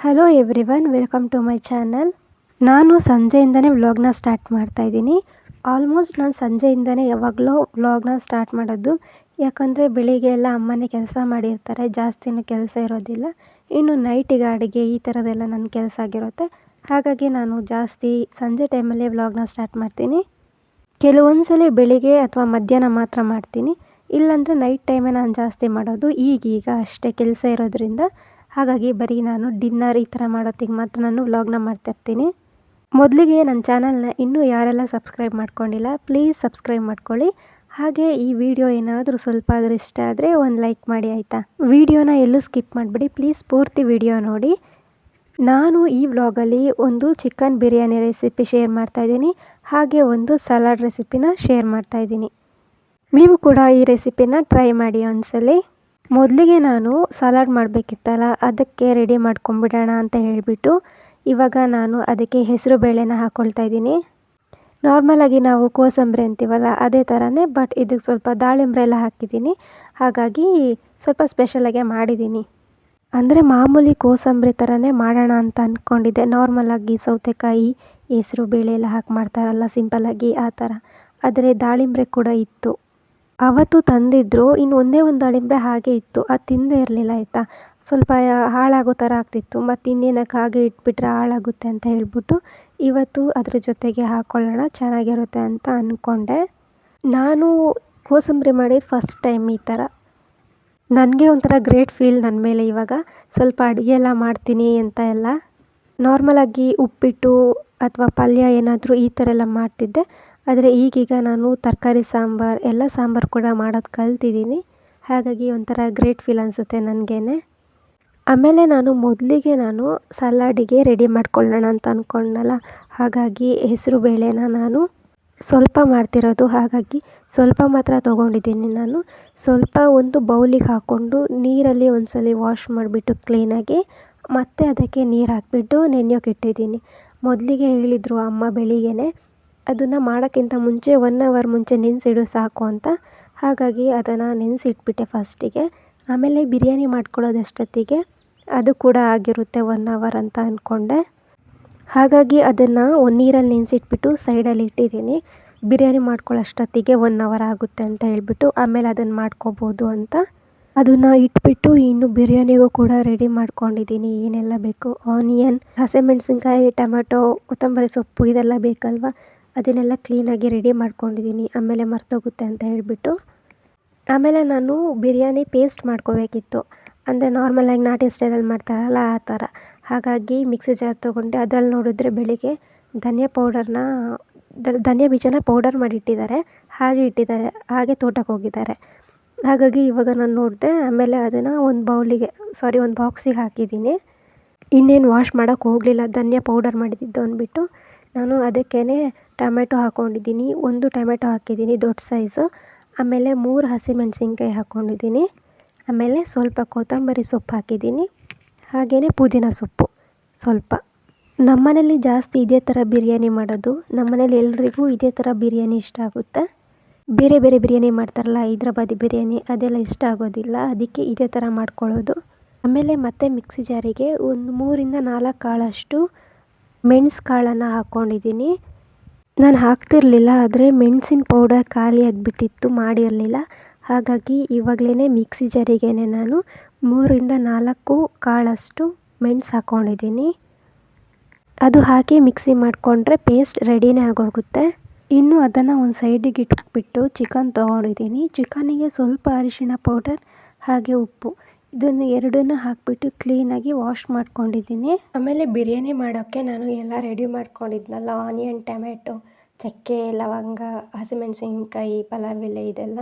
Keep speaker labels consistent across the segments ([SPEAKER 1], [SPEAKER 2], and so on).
[SPEAKER 1] Hello everyone, welcome to my channel. ನಾನು ಸಂಜೆಯಿಂದನೇ ವ್ಲಾಗ್ನ ಸ್ಟಾರ್ಟ್ ಮಾಡ್ತಾಯಿದ್ದೀನಿ. ಆಲ್ಮೋಸ್ಟ್ ನಾನು ಸಂಜೆಯಿಂದನೇ ಯಾವಾಗಲೂ ವ್ಲಾಗ್ನ ಸ್ಟಾರ್ಟ್ ಮಾಡೋದು. ಯಾಕಂದರೆ ಬೆಳಿಗ್ಗೆ ಎಲ್ಲ ಅಮ್ಮನೇ ಕೆಲಸ ಮಾಡಿರ್ತಾರೆ, ಜಾಸ್ತಿನೂ ಕೆಲಸ ಇರೋದಿಲ್ಲ. ಇನ್ನು ನೈಟಿಗೆ ಅಡುಗೆ ಈ ಥರದ್ದೆಲ್ಲ ನನ್ನ ಕೆಲಸ ಆಗಿರುತ್ತೆ. ಹಾಗಾಗಿ ನಾನು ಜಾಸ್ತಿ ಸಂಜೆ ಟೈಮಲ್ಲೇ ವ್ಲಾಗ್ನ ಸ್ಟಾರ್ಟ್ ಮಾಡ್ತೀನಿ. ಕೆಲವೊಂದ್ಸಲ ಬೆಳಿಗ್ಗೆ ಅಥವಾ ಮಧ್ಯಾಹ್ನ ಮಾತ್ರ ಮಾಡ್ತೀನಿ, ಇಲ್ಲಾಂದರೆ ನೈಟ್ ಟೈಮೇ ನಾನು ಜಾಸ್ತಿ ಮಾಡೋದು. ಈಗೀಗ ಅಷ್ಟೇ ಕೆಲಸ ಇರೋದ್ರಿಂದ, ಹಾಗಾಗಿ ಬರೀ ನಾನು ಡಿನ್ನರ್ ಈ ಥರ ಮಾಡೋತ್ತಿಗೆ ಮಾತ್ರ ನಾನು ವ್ಲಾಗ್ನ ಮಾಡ್ತಾಯಿರ್ತೀನಿ. ಮೊದಲಿಗೆ ನನ್ನ ಚಾನಲ್ನ ಇನ್ನೂ ಯಾರೆಲ್ಲ ಸಬ್ಸ್ಕ್ರೈಬ್ ಮಾಡ್ಕೊಂಡಿಲ್ಲ, ಪ್ಲೀಸ್ ಸಬ್ಸ್ಕ್ರೈಬ್ ಮಾಡ್ಕೊಳ್ಳಿ. ಹಾಗೆ ಈ ವಿಡಿಯೋ ಏನಾದರೂ ಸ್ವಲ್ಪ ಆದರೂ ಇಷ್ಟ ಆದರೆ ಒಂದು ಲೈಕ್ ಮಾಡಿ ಆಯಿತಾ. ವಿಡಿಯೋನ ಎಲ್ಲೂ ಸ್ಕಿಪ್ ಮಾಡಿಬಿಡಿ, ಪ್ಲೀಸ್ ಪೂರ್ತಿ ವಿಡಿಯೋ ನೋಡಿ. ನಾನು ಈ ವ್ಲಾಗಲ್ಲಿ ಒಂದು ಚಿಕನ್ ಬಿರಿಯಾನಿ ರೆಸಿಪಿ ಶೇರ್ ಮಾಡ್ತಾಯಿದ್ದೀನಿ, ಹಾಗೆ ಒಂದು ಸಲಾಡ್ ರೆಸಿಪಿನ ಶೇರ್ ಮಾಡ್ತಾಯಿದ್ದೀನಿ. ನೀವು ಕೂಡ ಈ ರೆಸಿಪಿನ ಟ್ರೈ ಮಾಡಿ ಒಂದ್ಸಲಿ. ಮೊದಲಿಗೆ ನಾನು ಸಲಾಡ್ ಮಾಡಬೇಕಿತ್ತಲ್ಲ, ಅದಕ್ಕೆ ರೆಡಿ ಮಾಡ್ಕೊಂಬಿಡೋಣ ಅಂತ ಹೇಳಿಬಿಟ್ಟು ಇವಾಗ ನಾನು ಅದಕ್ಕೆ ಹೆಸರು ಬೇಳೆನ ಹಾಕ್ಕೊಳ್ತಾ ಇದ್ದೀನಿ. ನಾರ್ಮಲಾಗಿ ನಾವು ಕೋಸಂಬರಿ ಅಂತೀವಲ್ಲ ಅದೇ ಥರನೇ, ಬಟ್ ಇದಕ್ಕೆ ಸ್ವಲ್ಪ ದಾಳಿಂಬೆ ಎಲ್ಲ ಹಾಕಿದ್ದೀನಿ. ಹಾಗಾಗಿ ಸ್ವಲ್ಪ ಸ್ಪೆಷಲಾಗೆ ಮಾಡಿದ್ದೀನಿ. ಅಂದರೆ ಮಾಮೂಲಿ ಕೋಸಂಬರಿ ಥರನೇ ಮಾಡೋಣ ಅಂತ ಅಂದ್ಕೊಂಡಿದ್ದೆ. ನಾರ್ಮಲಾಗಿ ಸೌತೆಕಾಯಿ, ಹೆಸರು ಬೇಳೆ ಎಲ್ಲ ಹಾಕಿ ಮಾಡ್ತಾರಲ್ಲ ಸಿಂಪಲ್ಲಾಗಿ, ಆ ಥರ. ಆದರೆ ದಾಳಿಂಬೆ ಕೂಡ ಇತ್ತು, ಅವತ್ತು ತಂದಿದ್ದರು. ಇನ್ನು ಒಂದೇ ಒಂದು ದಾಳಿಂಬೆ ಹಾಗೆ ಇತ್ತು, ಅದು ತಿಂದೇ ಇರಲಿಲ್ಲ ಆಯಿತಾ. ಸ್ವಲ್ಪ ಹಾಳಾಗೋ ಥರ ಆಗ್ತಿತ್ತು, ಮತ್ತು ಇನ್ನೇನಕ್ಕೆ ಹಾಗೆ ಇಟ್ಬಿಟ್ರೆ ಹಾಳಾಗುತ್ತೆ ಅಂತ ಹೇಳ್ಬಿಟ್ಟು ಇವತ್ತು ಅದ್ರ ಜೊತೆಗೆ ಹಾಕ್ಕೊಳ್ಳೋಣ, ಚೆನ್ನಾಗಿರುತ್ತೆ ಅಂತ ಅಂದ್ಕೊಂಡೆ. ನಾನು ಕೋಸಂಬರಿ ಮಾಡಿದ್ದು ಫಸ್ಟ್ ಟೈಮ್ ಈ ಥರ. ನನಗೆ ಒಂಥರ ಗ್ರೇಟ್ ಫೀಲ್ ನನ್ನ ಮೇಲೆ ಇವಾಗ. ಸ್ವಲ್ಪ ಅಡುಗೆ ಎಲ್ಲ ಮಾಡ್ತೀನಿ ಅಂತ ಎಲ್ಲ. ನಾರ್ಮಲಾಗಿ ಉಪ್ಪಿಟ್ಟು ಅಥವಾ ಪಲ್ಯ ಏನಾದರೂ ಈ ಥರ ಎಲ್ಲ ಮಾಡ್ತಿದ್ದೆ. ಆದರೆ ಈಗೀಗ ನಾನು ತರಕಾರಿ ಸಾಂಬಾರು ಎಲ್ಲ ಸಾಂಬಾರು ಕೂಡ ಮಾಡೋದು ಕಲ್ತಿದ್ದೀನಿ. ಹಾಗಾಗಿ ಒಂಥರ ಗ್ರೇಟ್ ಫೀಲ್ ಅನಿಸುತ್ತೆ ನನಗೇನೆ. ಆಮೇಲೆ ಮೊದಲಿಗೆ ನಾನು ಸಲಾಡಿಗೆ ರೆಡಿ ಮಾಡ್ಕೊಳ್ಳೋಣ ಅಂತ ಅಂದ್ಕೊಂಡಲ್ಲ, ಹಾಗಾಗಿ ಹೆಸರು ಬೇಳೆನ ನಾನು ಸ್ವಲ್ಪ ಮಾಡ್ತಿರೋದು, ಹಾಗಾಗಿ ಸ್ವಲ್ಪ ಮಾತ್ರ ತೊಗೊಂಡಿದ್ದೀನಿ ನಾನು. ಸ್ವಲ್ಪ ಒಂದು ಬೌಲಿಗೆ ಹಾಕ್ಕೊಂಡು ನೀರಲ್ಲಿ ಒಂದ್ಸಲ ವಾಶ್ ಮಾಡಿಬಿಟ್ಟು ಕ್ಲೀನಾಗಿ ಮತ್ತೆ ಅದಕ್ಕೆ ನೀರು ಹಾಕಿಬಿಟ್ಟು ನೆನೆಯೋಕೆ ಇಟ್ಟಿದ್ದೀನಿ. ಮೊದಲಿಗೆ ಹೇಳಿದರು ಅಮ್ಮ ಬೆಳಿಗ್ಗೆನೆ ಅದನ್ನು ಮಾಡೋಕ್ಕಿಂತ ಮುಂಚೆ 1 ಅವರ್ ಮುಂಚೆ ನೆನೆಸಿಡು ಸಾಕು ಅಂತ. ಹಾಗಾಗಿ ಅದನ್ನು ನೆನೆಸಿಟ್ಬಿಟ್ಟೆ ಫಸ್ಟಿಗೆ. ಆಮೇಲೆ ಬಿರಿಯಾನಿ ಮಾಡ್ಕೊಳ್ಳೋದಷ್ಟೊತ್ತಿಗೆ ಅದು ಕೂಡ ಆಗಿರುತ್ತೆ 1 ಅವರ್ ಅಂತ ಅಂದ್ಕೊಂಡೆ. ಹಾಗಾಗಿ ಅದನ್ನು ನೀರಲ್ಲಿ ನೆನೆಸಿಟ್ಬಿಟ್ಟು ಸೈಡಲ್ಲಿ ಇಟ್ಟಿದ್ದೀನಿ. ಬಿರಿಯಾನಿ ಮಾಡ್ಕೊಳ್ಳೋಷ್ಟೊತ್ತಿಗೆ 1 ಅವರ್ ಆಗುತ್ತೆ ಅಂತ ಹೇಳ್ಬಿಟ್ಟು ಆಮೇಲೆ ಅದನ್ನು ಮಾಡ್ಕೋಬೋದು ಅಂತ. ಅದನ್ನು ಇಟ್ಬಿಟ್ಟು ಇನ್ನು ಬಿರಿಯಾನಿಗೂ ಕೂಡ ರೆಡಿ ಮಾಡ್ಕೊಂಡಿದ್ದೀನಿ. ಏನೆಲ್ಲ ಬೇಕು, ಆನಿಯನ್, ಹಸಿಮೆಣಸಿನ್ಕಾಯಿ, ಟೊಮೆಟೊ, ಕೊತ್ತಂಬರಿ ಸೊಪ್ಪು ಇದೆಲ್ಲ ಬೇಕಲ್ವ, ಅದನ್ನೆಲ್ಲ ಕ್ಲೀನಾಗಿ ರೆಡಿ ಮಾಡ್ಕೊಂಡಿದ್ದೀನಿ. ಆಮೇಲೆ ಮರ್ತೋಗುತ್ತೆ ಅಂತ ಹೇಳಿಬಿಟ್ಟು ಆಮೇಲೆ ನಾನು ಬಿರಿಯಾನಿ ಪೇಸ್ಟ್ ಮಾಡ್ಕೋಬೇಕಿತ್ತು. ಅಂದರೆ ನಾರ್ಮಲಾಗಿ ನಾಟಿ ಸ್ಟೈಲಲ್ಲಿ ಮಾಡ್ತಾರಲ್ಲ ಆ ಥರ. ಹಾಗಾಗಿ ಮಿಕ್ಸಿ ಜಾರ್ ತೊಗೊಂಡೆ. ಅದರಲ್ಲಿ ನೋಡಿದ್ರೆ ಬೆಳಿಗ್ಗೆ ಧನಿಯಾ ಬೀಜನ ಪೌಡರ್ ಮಾಡಿಟ್ಟಿದ್ದಾರೆ, ಹಾಗೆ ತೋಟಕ್ಕೆ ಹೋಗಿದ್ದಾರೆ. ಹಾಗಾಗಿ ಇವಾಗ ನಾನು ನೋಡಿದೆ. ಆಮೇಲೆ ಅದನ್ನು ಒಂದು ಬಾಕ್ಸಿಗೆ ಹಾಕಿದ್ದೀನಿ. ಇನ್ನೇನು ವಾಶ್ ಮಾಡೋಕ್ಕೆ ಹೋಗಲಿಲ್ಲ, ಧನಿಯಾ ಪೌಡರ್ ಮಾಡಿದ್ದು ಅಂದ್ಬಿಟ್ಟು ನಾನು ಅದಕ್ಕೇ ಟೊಮೆಟೊ ಹಾಕ್ಕೊಂಡಿದ್ದೀನಿ. 1 ಟೊಮೆಟೊ ಹಾಕಿದ್ದೀನಿ ದೊಡ್ಡ ಸೈಜು. ಆಮೇಲೆ 3 ಹಸಿಮೆಣಸಿನ್ಕಾಯಿ ಹಾಕ್ಕೊಂಡಿದ್ದೀನಿ. ಆಮೇಲೆ ಸ್ವಲ್ಪ ಕೊತ್ತಂಬರಿ ಸೊಪ್ಪು ಹಾಕಿದ್ದೀನಿ, ಹಾಗೆಯೇ ಪುದೀನ ಸೊಪ್ಪು ಸ್ವಲ್ಪ. ನಮ್ಮನೇಲಿ ಜಾಸ್ತಿ ಇದೇ ಥರ ಬಿರಿಯಾನಿ ಮಾಡೋದು. ನಮ್ಮನೇಲಿ ಎಲ್ರಿಗೂ ಇದೇ ಥರ ಬಿರಿಯಾನಿ ಇಷ್ಟ ಆಗುತ್ತೆ. ಬೇರೆ ಬೇರೆ ಬಿರಿಯಾನಿ ಮಾಡ್ತಾರಲ್ಲ, ಹೈದ್ರಾಬಾದಿ ಬಿರಿಯಾನಿ ಅದೆಲ್ಲ ಇಷ್ಟ ಆಗೋದಿಲ್ಲ, ಅದಕ್ಕೆ ಇದೇ ಥರ ಮಾಡ್ಕೊಳ್ಳೋದು. ಆಮೇಲೆ ಮತ್ತೆ ಮಿಕ್ಸಿ ಜಾರಿಗೆ ಒಂದು 3 ಇಂದ 4 ಕಾಳಷ್ಟು ಮೆಣಸು ಕಾಳನ್ನು ಹಾಕ್ಕೊಂಡಿದ್ದೀನಿ. ನಾನು ಹಾಕ್ತಿರಲಿಲ್ಲ, ಆದರೆ ಮೆಣಸಿನ ಪೌಡರ್ ಖಾಲಿಯಾಗಿಬಿಟ್ಟಿತ್ತು, ಮಾಡಿರಲಿಲ್ಲ. ಹಾಗಾಗಿ ಇವಾಗಲೇ ಮಿಕ್ಸಿ ಜಾರಿಗೇ ನಾನು 3 ಇಂದ 4 ಕಾಳಷ್ಟು ಮೆಣಸು ಹಾಕ್ಕೊಂಡಿದ್ದೀನಿ. ಅದು ಹಾಕಿ ಮಿಕ್ಸಿ ಮಾಡಿಕೊಂಡ್ರೆ ಪೇಸ್ಟ್ ರೆಡಿನೇ ಆಗೋಗುತ್ತೆ. ಇನ್ನು ಅದನ್ನು ಒಂದು ಸೈಡಿಗೆ ಇಟ್ಬಿಟ್ಟು ಚಿಕನ್ ತೊಗೊಂಡಿದ್ದೀನಿ. ಚಿಕನಿಗೆ ಸ್ವಲ್ಪ ಅರಿಶಿಣ ಪೌಡರ್ ಹಾಗೆ ಉಪ್ಪು, ಇದನ್ನು ಎರಡನ್ನೂ ಹಾಕಿಬಿಟ್ಟು ಕ್ಲೀನಾಗಿ ವಾಶ್ ಮಾಡ್ಕೊಂಡಿದ್ದೀನಿ. ಆಮೇಲೆ ಬಿರಿಯಾನಿ ಮಾಡೋಕ್ಕೆ ನಾನು ಎಲ್ಲ ರೆಡಿ ಮಾಡ್ಕೊಂಡಿದ್ನಲ್ಲ, ಆನಿಯನ್, ಟೊಮೆಟೊ, ಚಕ್ಕೆ, ಲವಂಗ, ಹಸಿಮೆಣಸಿನ್ಕಾಯಿ, ಪಲಾವ್ ಎಲೆ ಇದೆಲ್ಲ,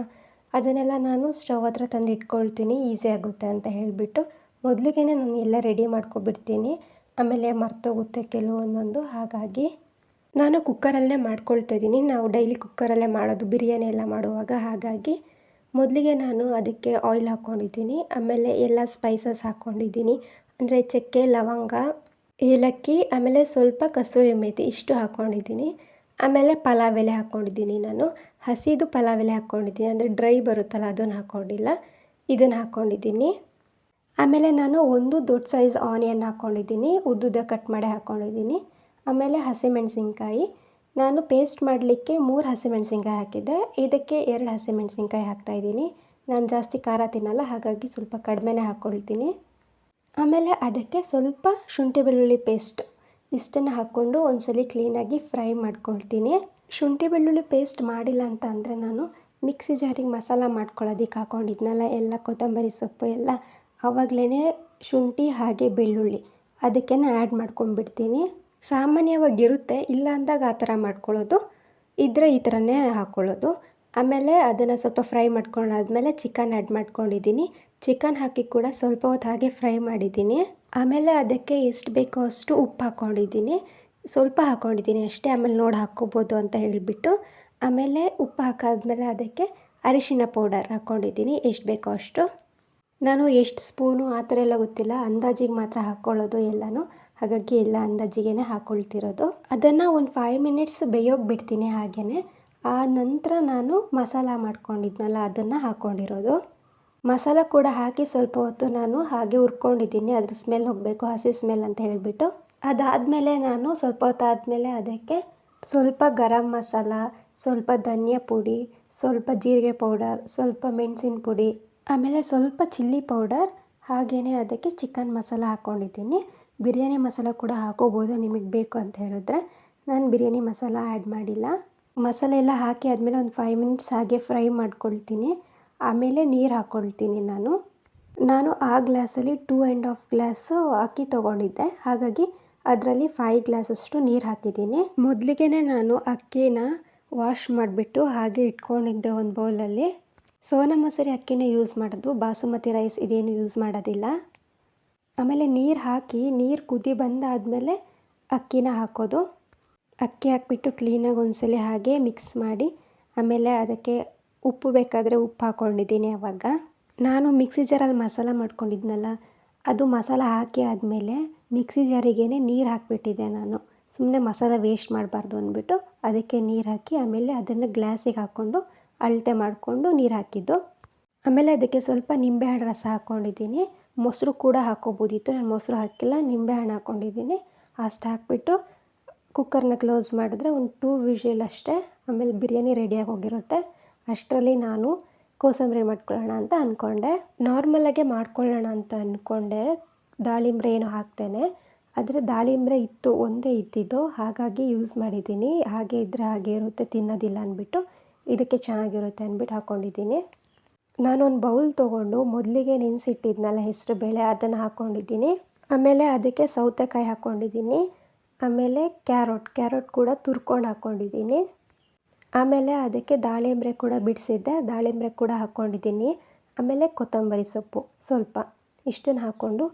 [SPEAKER 1] ಅದನ್ನೆಲ್ಲ ನಾನು ಸ್ಟವ್ ಹತ್ರ ತಂದು ಇಟ್ಕೊಳ್ತೀನಿ, ಈಸಿ ಆಗುತ್ತೆ ಅಂತ ಹೇಳಿಬಿಟ್ಟು ಮೊದಲಿಗೆ ನಾನು ಎಲ್ಲ ರೆಡಿ ಮಾಡ್ಕೊಬಿಡ್ತೀನಿ. ಆಮೇಲೆ ಮರ್ತೋಗುತ್ತೆ ಕೆಲವೊಂದೊಂದು. ಹಾಗಾಗಿ ನಾನು ಕುಕ್ಕರಲ್ಲೇ ಮಾಡ್ಕೊಳ್ತಾಯಿದ್ದೀನಿ. ನಾವು ಡೈಲಿ ಕುಕ್ಕರಲ್ಲೇ ಮಾಡೋದು ಬಿರಿಯಾನಿ ಎಲ್ಲ ಮಾಡುವಾಗ. ಹಾಗಾಗಿ ಮೊದಲಿಗೆ ನಾನು ಅದಕ್ಕೆ ಆಯಿಲ್ ಹಾಕ್ಕೊಂಡಿದ್ದೀನಿ. ಆಮೇಲೆ ಎಲ್ಲ ಸ್ಪೈಸಸ್ ಹಾಕ್ಕೊಂಡಿದ್ದೀನಿ. ಅಂದರೆ ಚಕ್ಕೆ, ಲವಂಗ, ಏಲಕ್ಕಿ, ಆಮೇಲೆ ಸ್ವಲ್ಪ ಕಸೂರಿ ಮೇಥಿ ಇಷ್ಟು ಹಾಕ್ಕೊಂಡಿದ್ದೀನಿ. ಆಮೇಲೆ ಪಲಾವ್ ಎಲೆ ಹಾಕ್ಕೊಂಡಿದ್ದೀನಿ. ನಾನು ಹಸಿದು ಪಲಾವ್ ಎಲೆ ಹಾಕ್ಕೊಂಡಿದ್ದೀನಿ, ಅಂದರೆ ಡ್ರೈ ಬರುತ್ತಲ್ಲ ಅದನ್ನು ಹಾಕ್ಕೊಂಡಿಲ್ಲ, ಇದನ್ನು ಹಾಕ್ಕೊಂಡಿದ್ದೀನಿ. ಆಮೇಲೆ ನಾನು ಒಂದು ದೊಡ್ಡ ಸೈಜ್ ಆನಿಯನ್ ಹಾಕ್ಕೊಂಡಿದ್ದೀನಿ, ಉದ್ದುದ್ದ ಕಟ್ ಮಾಡಿ ಹಾಕ್ಕೊಂಡಿದ್ದೀನಿ. ಆಮೇಲೆ ಹಸಿಮೆಣಸಿನ್ಕಾಯಿ ನಾನು ಪೇಸ್ಟ್ ಮಾಡಲಿಕ್ಕೆ 3 ಹಸಿಮೆಣಸಿನ್ಕಾಯಿ ಹಾಕಿದ್ದೆ, ಇದಕ್ಕೆ 2 ಹಸಿಮೆಣಸಿನ್ಕಾಯಿ ಹಾಕ್ತಾಯಿದ್ದೀನಿ. ನಾನು ಜಾಸ್ತಿ ಖಾರ ತಿನ್ನಲ್ಲ, ಹಾಗಾಗಿ ಸ್ವಲ್ಪ ಕಡಿಮೆನೇ ಹಾಕ್ಕೊಳ್ತೀನಿ. ಆಮೇಲೆ ಅದಕ್ಕೆ ಸ್ವಲ್ಪ ಶುಂಠಿ ಬೆಳ್ಳುಳ್ಳಿ ಪೇಸ್ಟ್ ಇಷ್ಟನ್ನು ಹಾಕ್ಕೊಂಡು ಒಂದ್ಸಲ ಕ್ಲೀನಾಗಿ ಫ್ರೈ ಮಾಡ್ಕೊಳ್ತೀನಿ. ಶುಂಠಿ ಬೆಳ್ಳುಳ್ಳಿ ಪೇಸ್ಟ್ ಮಾಡಿಲ್ಲ ಅಂತ ಅಂದರೆ ನಾನು ಮಿಕ್ಸಿ ಜಾರಿಗೆ ಮಸಾಲ ಮಾಡ್ಕೊಳ್ಳೋದಕ್ಕೆ ಹಾಕ್ಕೊಂಡಿದ್ನಲ್ಲ ಎಲ್ಲ ಕೊತ್ತಂಬರಿ ಸೊಪ್ಪು ಎಲ್ಲ, ಆವಾಗಲೇ ಶುಂಠಿ ಹಾಗೆ ಬೆಳ್ಳುಳ್ಳಿ ಅದಕ್ಕೆ ಆ್ಯಡ್ ಮಾಡ್ಕೊಂಡ್ಬಿಡ್ತೀನಿ. ಸಾಮಾನ್ಯವಾಗಿರುತ್ತೆ, ಇಲ್ಲ ಅಂದಾಗ ಆ ಥರ ಮಾಡ್ಕೊಳ್ಳೋದು, ಇದ್ದರೆ ಈ ಥರನೇ ಹಾಕ್ಕೊಳ್ಳೋದು. ಆಮೇಲೆ ಅದನ್ನು ಸ್ವಲ್ಪ ಫ್ರೈ ಮಾಡ್ಕೊಂಡಾದ್ಮೇಲೆ ಚಿಕನ್ ಆ್ಯಡ್ ಮಾಡ್ಕೊಂಡಿದ್ದೀನಿ. ಚಿಕನ್ ಹಾಕಿ ಕೂಡ ಸ್ವಲ್ಪ ಹೊತ್ತು ಹಾಗೆ ಫ್ರೈ ಮಾಡಿದ್ದೀನಿ. ಆಮೇಲೆ ಅದಕ್ಕೆ ಎಷ್ಟು ಬೇಕೋ ಅಷ್ಟು ಉಪ್ಪು ಹಾಕ್ಕೊಂಡಿದ್ದೀನಿ, ಸ್ವಲ್ಪ ಹಾಕ್ಕೊಂಡಿದ್ದೀನಿ ಅಷ್ಟೇ, ಆಮೇಲೆ ನೋಡಿ ಹಾಕ್ಕೋಬೋದು ಅಂತ ಹೇಳಿಬಿಟ್ಟು. ಆಮೇಲೆ ಉಪ್ಪು ಹಾಕಾದ್ಮೇಲೆ ಅದಕ್ಕೆ ಅರಿಶಿಣ ಪೌಡರ್ ಹಾಕ್ಕೊಂಡಿದ್ದೀನಿ ಎಷ್ಟು ಬೇಕೋ ಅಷ್ಟು. ನಾನು ಎಷ್ಟು ಸ್ಪೂನು ಆ ಥರ ಎಲ್ಲ ಗೊತ್ತಿಲ್ಲ, ಅಂದಾಜಿಗೆ ಮಾತ್ರ ಹಾಕ್ಕೊಳ್ಳೋದು ಎಲ್ಲನೂ, ಹಾಗಾಗಿ ಎಲ್ಲ ಅಂದಾಜಿಗೆ ಹಾಕ್ಕೊಳ್ತಿರೋದು. ಅದನ್ನು ಒಂದು 5 ಮಿನಿಟ್ಸ್ ಬೇಯೋಗಿ ಬಿಡ್ತೀನಿ. ಹಾಗೆಯೇ ಆ ನಂತರ ನಾನು ಮಸಾಲ ಮಾಡ್ಕೊಂಡಿದ್ನಲ್ಲ ಅದನ್ನು ಹಾಕ್ಕೊಂಡಿರೋದು. ಮಸಾಲ ಕೂಡ ಹಾಕಿ ಸ್ವಲ್ಪ ಹೊತ್ತು ನಾನು ಹಾಗೆ ಹುರ್ಕೊಂಡಿದ್ದೀನಿ, ಅದ್ರ ಸ್ಮೆಲ್ ಹೋಗಬೇಕು, ಹಸಿ ಸ್ಮೆಲ್ ಅಂತ ಹೇಳಿಬಿಟ್ಟು. ಅದಾದಮೇಲೆ ನಾನು ಸ್ವಲ್ಪ ಹೊತ್ತಾದಮೇಲೆ ಅದಕ್ಕೆ ಸ್ವಲ್ಪ ಗರಂ ಮಸಾಲ, ಸ್ವಲ್ಪ ಧನಿಯಾ ಪುಡಿ, ಸ್ವಲ್ಪ ಜೀರಿಗೆ ಪೌಡರ್, ಸ್ವಲ್ಪ ಮೆಣಸಿನ ಪುಡಿ, ಆಮೇಲೆ ಸ್ವಲ್ಪ ಚಿಲ್ಲಿ ಪೌಡರ್, ಹಾಗೆಯೇ ಅದಕ್ಕೆ ಚಿಕನ್ ಮಸಾಲ ಹಾಕ್ಕೊಂಡಿದ್ದೀನಿ. ಬಿರಿಯಾನಿ ಮಸಾಲ ಕೂಡ ಹಾಕೋಬೋದು ನಿಮಗೆ ಬೇಕು ಅಂತ ಹೇಳಿದ್ರೆ. ನಾನು ಬಿರಿಯಾನಿ ಮಸಾಲ ಆ್ಯಡ್ ಮಾಡಿಲ್ಲ. ಮಸಾಲೆ ಎಲ್ಲ ಹಾಕಿ ಆದಮೇಲೆ ಒಂದು 5 ಮಿನಿಟ್ಸ್ ಹಾಗೆ ಫ್ರೈ ಮಾಡ್ಕೊಳ್ತೀನಿ. ಆಮೇಲೆ ನೀರು ಹಾಕ್ಕೊಳ್ತೀನಿ. ನಾನು ಆ ಗ್ಲಾಸಲ್ಲಿ 2.5 ಗ್ಲಾಸು ಅಕ್ಕಿ ತೊಗೊಂಡಿದ್ದೆ, ಹಾಗಾಗಿ ಅದರಲ್ಲಿ 5 ಗ್ಲಾಸಷ್ಟು ನೀರು ಹಾಕಿದ್ದೀನಿ. ಮೊದಲಿಗೆ ನಾನು ಅಕ್ಕಿನ ವಾಶ್ ಮಾಡಿಬಿಟ್ಟು ಹಾಗೆ ಇಟ್ಕೊಂಡಿದ್ದೆ ಒಂದು ಬೌಲಲ್ಲಿ. ಸೋನಾ ಮಸೂರಿ ಅಕ್ಕಿನೇ ಯೂಸ್ ಮಾಡೋದು, ಬಾಸುಮತಿ ರೈಸ್ ಇದೇನು ಯೂಸ್ ಮಾಡೋದಿಲ್ಲ. ಆಮೇಲೆ ನೀರು ಹಾಕಿ ನೀರು ಕುದಿ ಬಂದಾದಮೇಲೆ ಅಕ್ಕಿನ ಹಾಕೋದು. ಅಕ್ಕಿ ಹಾಕ್ಬಿಟ್ಟು ಕ್ಲೀನಾಗಿ ಒಂದ್ಸಲ ಹಾಗೆ ಮಿಕ್ಸ್ ಮಾಡಿ, ಆಮೇಲೆ ಅದಕ್ಕೆ ಉಪ್ಪು ಬೇಕಾದರೆ ಉಪ್ಪು ಹಾಕ್ಕೊಂಡಿದ್ದೀನಿ. ಆವಾಗ ನಾನು ಮಿಕ್ಸಿ ಜಾರಲ್ಲಿ ಮಸಾಲ ಮಾಡ್ಕೊಂಡಿದ್ನಲ್ಲ, ಅದು ಮಸಾಲ ಹಾಕಿ ಆದಮೇಲೆ ಮಿಕ್ಸಿ ಜಾರಿಗೇ ನೀರು ಹಾಕಿಬಿಟ್ಟಿದ್ದೆ. ನಾನು ಸುಮ್ಮನೆ ಮಸಾಲ ವೇಸ್ಟ್ ಮಾಡಬಾರ್ದು ಅಂದ್ಬಿಟ್ಟು ಅದಕ್ಕೆ ನೀರು ಹಾಕಿ ಆಮೇಲೆ ಅದನ್ನು ಗ್ಲಾಸಿಗೆ ಹಾಕ್ಕೊಂಡು ಅಳತೆ ಮಾಡಿಕೊಂಡು ನೀರು ಹಾಕಿದ್ದು. ಆಮೇಲೆ ಅದಕ್ಕೆ ಸ್ವಲ್ಪ ನಿಂಬೆಹಣ್ಣು ರಸ ಹಾಕ್ಕೊಂಡಿದ್ದೀನಿ. ಮೊಸರು ಕೂಡ ಹಾಕ್ಕೋಬೋದಿತ್ತು, ನಾನು ಮೊಸರು ಹಾಕಿಲ್ಲ, ನಿಂಬೆಹಣ್ಣು ಹಾಕ್ಕೊಂಡಿದ್ದೀನಿ. ಅಷ್ಟು ಹಾಕ್ಬಿಟ್ಟು ಕುಕ್ಕರ್ನ ಕ್ಲೋಸ್ ಮಾಡಿದ್ರೆ ಒಂದು 2 ವಿಷಲ್ ಅಷ್ಟೇ, ಆಮೇಲೆ ಬಿರಿಯಾನಿ ರೆಡಿಯಾಗಿ ಹೋಗಿರುತ್ತೆ. ಅಷ್ಟರಲ್ಲಿ ನಾನು ಕೋಸಂಬರಿ ಮಾಡ್ಕೊಳ್ಳೋಣ ಅಂತ ಅಂದ್ಕೊಂಡೆ. ನಾರ್ಮಲಾಗೆ ಮಾಡ್ಕೊಳ್ಳೋಣ ಅಂತ ಅಂದ್ಕೊಂಡೆ, ದಾಳಿಂಬ್ರೆ ಏನು ಹಾಕ್ತೇನೆ. ಆದರೆ ದಾಳಿಂಬ್ರೆ ಇತ್ತು, ಒಂದೇ ಇದ್ದಿದ್ದು, ಹಾಗಾಗಿ ಯೂಸ್ ಮಾಡಿದ್ದೀನಿ. ಹಾಗೆ ಇದ್ದರೆ ಹಾಗೆ ಇರುತ್ತೆ, ತಿನ್ನೋದಿಲ್ಲ ಅಂದ್ಬಿಟ್ಟು ಇದಕ್ಕೆ ಚೆನ್ನಾಗಿರುತ್ತೆ ಅಂದ್ಬಿಟ್ಟು ಹಾಕ್ಕೊಂಡಿದ್ದೀನಿ. ನಾನೊಂದು ಬೌಲ್ ತೊಗೊಂಡು ಮೊದಲಿಗೆ ನೆನೆಸಿಟ್ಟಿದ್ನಲ್ಲ ಹೆಸರು ಬೇಳೆ, ಅದನ್ನು ಹಾಕ್ಕೊಂಡಿದ್ದೀನಿ. ಆಮೇಲೆ ಅದಕ್ಕೆ ಸೌತೆಕಾಯಿ ಹಾಕ್ಕೊಂಡಿದ್ದೀನಿ. ಆಮೇಲೆ ಕ್ಯಾರೋಟ್ ಕೂಡ ತುರ್ಕೊಂಡು ಹಾಕ್ಕೊಂಡಿದ್ದೀನಿ. ಆಮೇಲೆ ಅದಕ್ಕೆ ದಾಳಿಂಬ್ರೆ ಕೂಡ ಬಿಡಿಸಿದ್ದೆ, ದಾಳಿಂಬ್ರೆ ಕೂಡ ಹಾಕ್ಕೊಂಡಿದ್ದೀನಿ. ಆಮೇಲೆ ಕೊತ್ತಂಬರಿ ಸೊಪ್ಪು ಸ್ವಲ್ಪ, ಇಷ್ಟನ್ನು ಹಾಕ್ಕೊಂಡು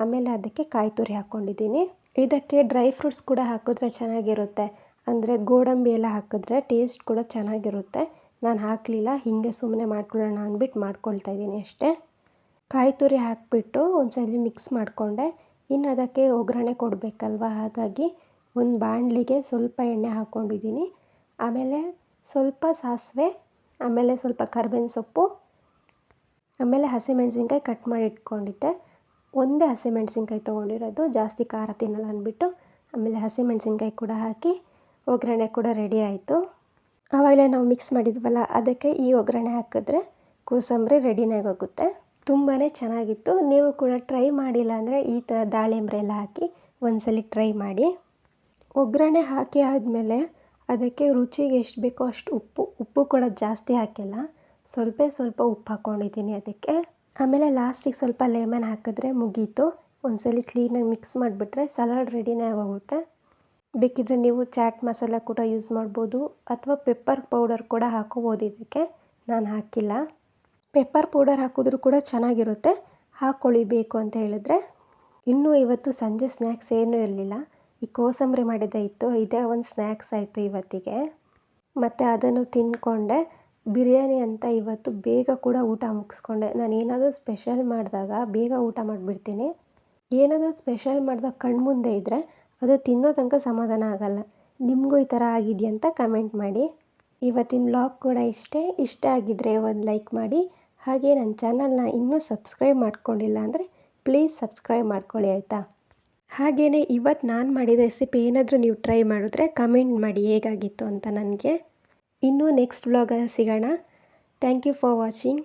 [SPEAKER 1] ಆಮೇಲೆ ಅದಕ್ಕೆ ಕಾಯಿ ತುರಿ ಹಾಕ್ಕೊಂಡಿದ್ದೀನಿ. ಇದಕ್ಕೆ ಡ್ರೈ ಫ್ರೂಟ್ಸ್ ಕೂಡ ಹಾಕಿದ್ರೆ ಚೆನ್ನಾಗಿರುತ್ತೆ, ಅಂದರೆ ಗೋಡಂಬಿ ಎಲ್ಲ ಹಾಕಿದ್ರೆ ಟೇಸ್ಟ್ ಕೂಡ ಚೆನ್ನಾಗಿರುತ್ತೆ. ನಾನು ಹಾಕಲಿಲ್ಲ, ಹೀಗೆ ಸುಮ್ಮನೆ ಮಾಡ್ಕೊಳ್ಳೋಣ ಅಂದ್ಬಿಟ್ಟು ಮಾಡ್ಕೊಳ್ತಾ ಇದ್ದೀನಿ ಅಷ್ಟೇ. ಕಾಯಿ ತುರಿ ಹಾಕಿಬಿಟ್ಟು ಒಂದ್ಸಲ ಮಿಕ್ಸ್ ಮಾಡಿಕೊಂಡೆ. ಇನ್ನು ಅದಕ್ಕೆ ಒಗ್ಗರಣೆ ಕೊಡಬೇಕಲ್ವ, ಹಾಗಾಗಿ ಒಂದು ಬಾಣಲಿಗೆ ಸ್ವಲ್ಪ ಎಣ್ಣೆ ಹಾಕ್ಕೊಂಡಿದ್ದೀನಿ. ಆಮೇಲೆ ಸ್ವಲ್ಪ ಸಾಸಿವೆ, ಆಮೇಲೆ ಸ್ವಲ್ಪ ಕರಿಬೇವಿನ ಸೊಪ್ಪು, ಆಮೇಲೆ ಹಸಿಮೆಣಸಿನ್ಕಾಯಿ ಕಟ್ ಮಾಡಿ ಇಟ್ಕೊಂಡಿದ್ದೆ. ಒಂದೇ ಹಸಿಮೆಣಸಿನ್ಕಾಯಿ ತೊಗೊಂಡಿರೋದು, ಜಾಸ್ತಿ ಖಾರ ತಿನ್ನಲ್ಲ ಅಂದ್ಬಿಟ್ಟು. ಆಮೇಲೆ ಹಸಿಮೆಣಸಿನ್ಕಾಯಿ ಕೂಡ ಹಾಕಿ ಒಗ್ಗರಣೆ ಕೂಡ ರೆಡಿ ಆಯಿತು. ಆವಾಗಲೇ ನಾವು ಮಿಕ್ಸ್ ಮಾಡಿದ್ವಲ್ಲ, ಅದಕ್ಕೆ ಈ ಒಗ್ಗರಣೆ ಹಾಕಿದ್ರೆ ಕೋಸಂಬರಿ ರೆಡಿನೇ ಆಗೋಗುತ್ತೆ. ತುಂಬಾ ಚೆನ್ನಾಗಿತ್ತು. ನೀವು ಕೂಡ ಟ್ರೈ ಮಾಡಿಲ್ಲ ಅಂದರೆ ಈ ಥರ ದಾಳಿಂಬ್ರೆ ಎಲ್ಲ ಹಾಕಿ ಒಂದ್ಸಲ ಟ್ರೈ ಮಾಡಿ. ಒಗ್ಗರಣೆ ಹಾಕಿ ಆದಮೇಲೆ ಅದಕ್ಕೆ ರುಚಿಗೆ ಎಷ್ಟು ಬೇಕೋ ಅಷ್ಟು ಉಪ್ಪು ಕೂಡ ಜಾಸ್ತಿ ಹಾಕಿಲ್ಲ, ಸ್ವಲ್ಪ ಉಪ್ಪು ಹಾಕ್ಕೊಂಡಿದ್ದೀನಿ ಅದಕ್ಕೆ. ಆಮೇಲೆ ಲಾಸ್ಟಿಗೆ ಸ್ವಲ್ಪ ಲೆಮನ್ ಹಾಕಿದ್ರೆ ಮುಗೀತು. ಒಂದ್ಸಲ ಕ್ಲೀನಾಗಿ ಮಿಕ್ಸ್ ಮಾಡಿಬಿಟ್ರೆ ಸಲಾಡ್ ರೆಡಿನೇ ಆಗೋಗುತ್ತೆ. ಬೇಕಿದ್ರೆ ನೀವು ಚಾಟ್ ಮಸಾಲ ಕೂಡ ಯೂಸ್ ಮಾಡ್ಬೋದು, ಅಥವಾ ಪೆಪ್ಪರ್ ಪೌಡರ್ ಕೂಡ ಹಾಕೋಬೋದು ಇದಕ್ಕೆ. ನಾನು ಹಾಕಿಲ್ಲ. ಪೆಪ್ಪರ್ ಪೌಡರ್ ಹಾಕಿದ್ರೂ ಕೂಡ ಚೆನ್ನಾಗಿರುತ್ತೆ, ಹಾಕ್ಕೊಳ್ಳಿ ಬೇಕು ಅಂತ ಹೇಳಿದ್ರೆ. ಇನ್ನೂ ಇವತ್ತು ಸಂಜೆ ಸ್ನ್ಯಾಕ್ಸ್ ಏನೂ ಇರಲಿಲ್ಲ, ಈ ಕೋಸಂಬರಿ ಮಾಡಿದ್ದೇ ಇತ್ತು, ಇದೇ ಒಂದು ಸ್ನ್ಯಾಕ್ಸ್ ಆಯಿತು ಇವತ್ತಿಗೆ. ಮತ್ತು ಅದನ್ನು ತಿಂದ್ಕೊಂಡೆ. ಬಿರಿಯಾನಿ ಅಂತ ಇವತ್ತು ಬೇಗ ಕೂಡ ಊಟ ಮುಗಿಸ್ಕೊಂಡೆ. ನಾನು ಏನಾದರೂ ಸ್ಪೆಷಲ್ ಮಾಡಿದಾಗ ಬೇಗ ಊಟ ಮಾಡಿಬಿಡ್ತೀನಿ. ಏನಾದರೂ ಸ್ಪೆಷಲ್ ಮಾಡಿದಾಗ ಕಣ್ಮುಂದೆ ಇದ್ದರೆ ಅದು ತಿನ್ನೋ ತನಕ ಸಮಾಧಾನ ಆಗೋಲ್ಲ. ನಿಮಗೂ ಈ ಥರ ಆಗಿದೆಯಾ ಅಂತ ಕಮೆಂಟ್ ಮಾಡಿ. ಇವತ್ತಿನ ವ್ಲಾಗ್ ಕೂಡ ಇಷ್ಟ ಆಗಿದ್ದರೆ ಒಂದು ಲೈಕ್ ಮಾಡಿ. ಹಾಗೆ ನನ್ನ ಚಾನಲ್ನ ಇನ್ನೂ ಸಬ್ಸ್ಕ್ರೈಬ್ ಮಾಡ್ಕೊಂಡಿಲ್ಲ ಅಂದರೆ ಪ್ಲೀಸ್ ಸಬ್ಸ್ಕ್ರೈಬ್ ಮಾಡ್ಕೊಳ್ಳಿ ಆಯಿತಾ. ಹಾಗೆಯೇ ಇವತ್ತು ನಾನು ಮಾಡಿದ ರೆಸಿಪಿ ಏನಾದರೂ ನೀವು ಟ್ರೈ ಮಾಡಿದ್ರೆ ಕಮೆಂಟ್ ಮಾಡಿ ಹೇಗಾಗಿತ್ತು ಅಂತ ನನಗೆ. ಇನ್ನೂ ನೆಕ್ಸ್ಟ್ ವ್ಲಾಗಲ್ಲಿ ಸಿಗೋಣ. Thank you for watching.